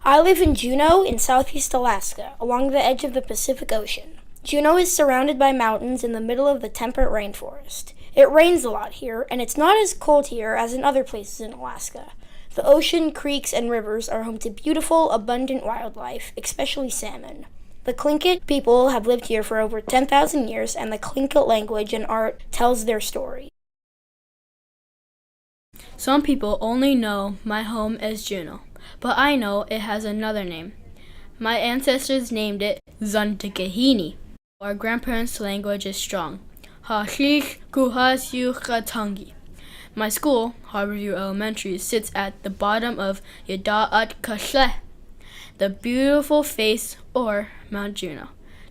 I live in Juneau in southeast Alaska, along the edge of the Pacific Ocean. Juneau is surrounded by mountains in the middle of the temperate rainforest. It rains a lot here, and it's not as cold here as in other places in Alaska. The ocean, creeks, and rivers are home to beautiful, abundant wildlife, especially salmon. The Tlingit people have lived here for over 10,000 years, and the Tlingit language and art tells their story. Some people only know my home as Juneau, but I know it has another name. My ancestors named it Zuntikahini. Our grandparents' language is strong. Atángi. My school, Harborview Elementary, sits at the bottom of Yakutat and Ketchikan, the beautiful face or Mount Juneau.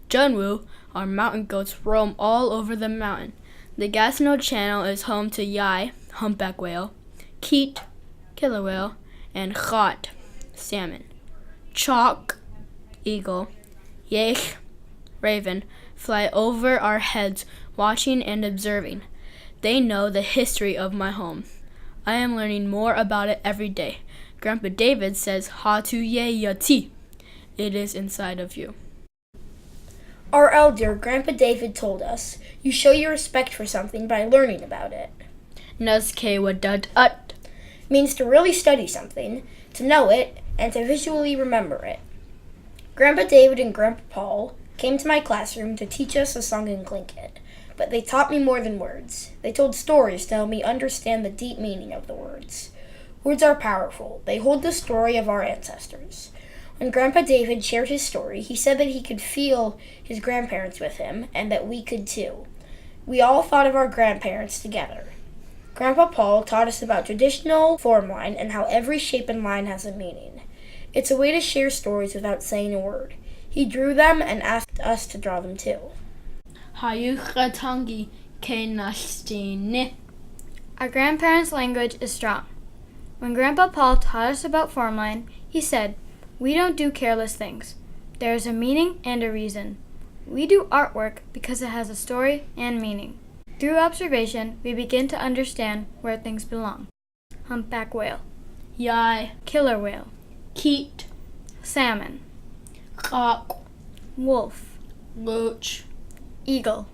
Juneau, our mountain goats, roam all over the mountain. The Gatineau Channel is home to yai, humpback whale, keet, killer whale, and chat, salmon. Chalk, eagle, yech, raven, fly over our heads, watching and observing. They know the history of my home. I am learning more about it every day. Grandpa David says, Hatuye yati. It is inside of you. Our elder, Grandpa David, told us, you show your respect for something by learning about it. Nazke wadad ut means to really study something, to know it, and to visually remember it. Grandpa David and Grandpa Paul came to my classroom to teach us a song in Tlingit, but they taught me more than words. They told stories to help me understand the deep meaning of the words. Words are powerful. They hold the story of our ancestors. When Grandpa David shared his story, he said that he could feel his grandparents with him, and that we could too. We all thought of our grandparents together. Grandpa Paul taught us about traditional form line and how every shape and line has a meaning. It's a way to share stories without saying a word. He drew them and asked us to draw them too. Hayukatangi kenastine. Our grandparents' language is strong. When Grandpa Paul taught us about form line, he said, we don't do careless things. There is a meaning and a reason. We do artwork because it has a story and meaning. Through observation, we begin to understand where things belong. Humpback whale, Yai, killer whale, keet, salmon, cock, wolf, roach, eagle,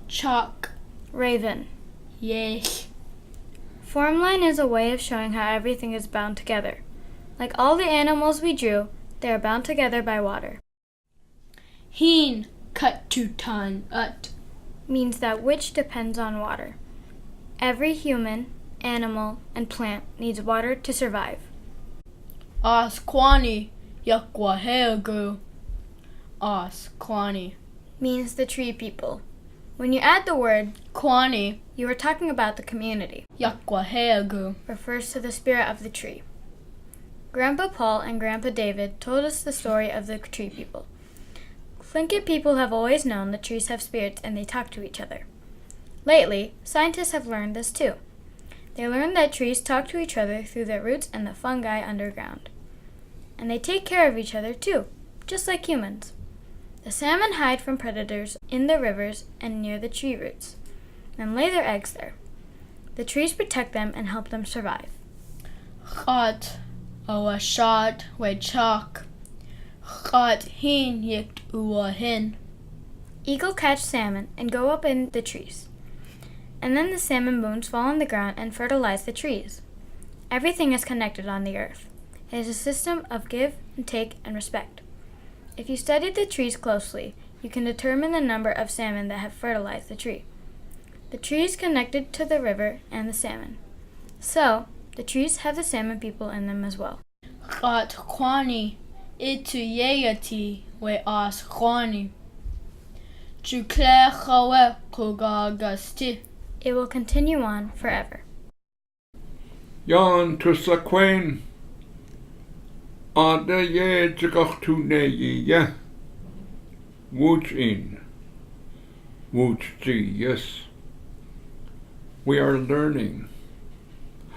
chalk, raven. yes. Formline is a way of showing how everything is bound together. Like all the animals we drew, they are bound together by water. Heen katutan ut means that which depends on water. Every human, animal, and plant needs water to survive. Asquani yakwaheagu. Asquani means the tree people. When you add the word Kwani you are talking about the community. yakwaheagu Refers to the spirit of the tree. Grandpa Paul and Grandpa David told us the story of the tree people. Tlingit people have always known that trees have spirits and they talk to each other. Lately, scientists have learned this too. They learned that trees talk to each other through their roots and the fungi underground. And they take care of each other too, just like humans. The salmon hide from predators in the rivers and near the tree roots, and lay their eggs there. The trees protect them and help them survive. Chat awashat wechak. Chat hin yikt uwahin. Eagle catch salmon and go up in the trees. And then the salmon bones fall on the ground and fertilize the trees. Everything is connected on the earth. It is a system of give and take and respect. If you study the trees closely, you can determine the number of salmon that have fertilized the tree. The tree is connected to the river and the salmon. So, the trees have the salmon people in them as well. Chat kwani ituyayati we as kwani. Jukle chawe kugagasti. It will continue on forever. Jan tuslakwain. Ada ye jigachtuneyi ye. Wooch in. Wooch ji, yes. We are learning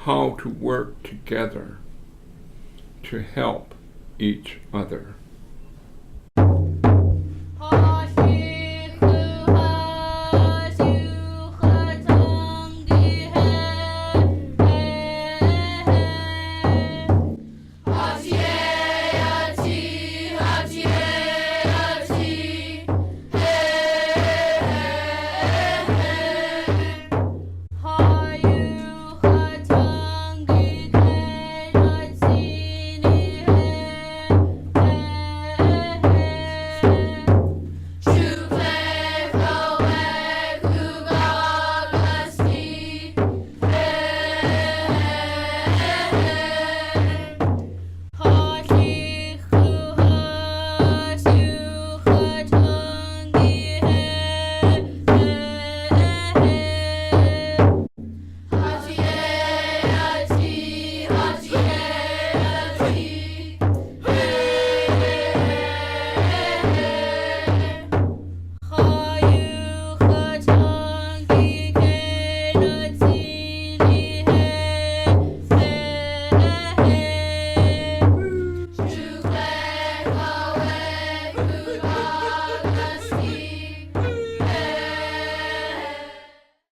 how to work together to help each other.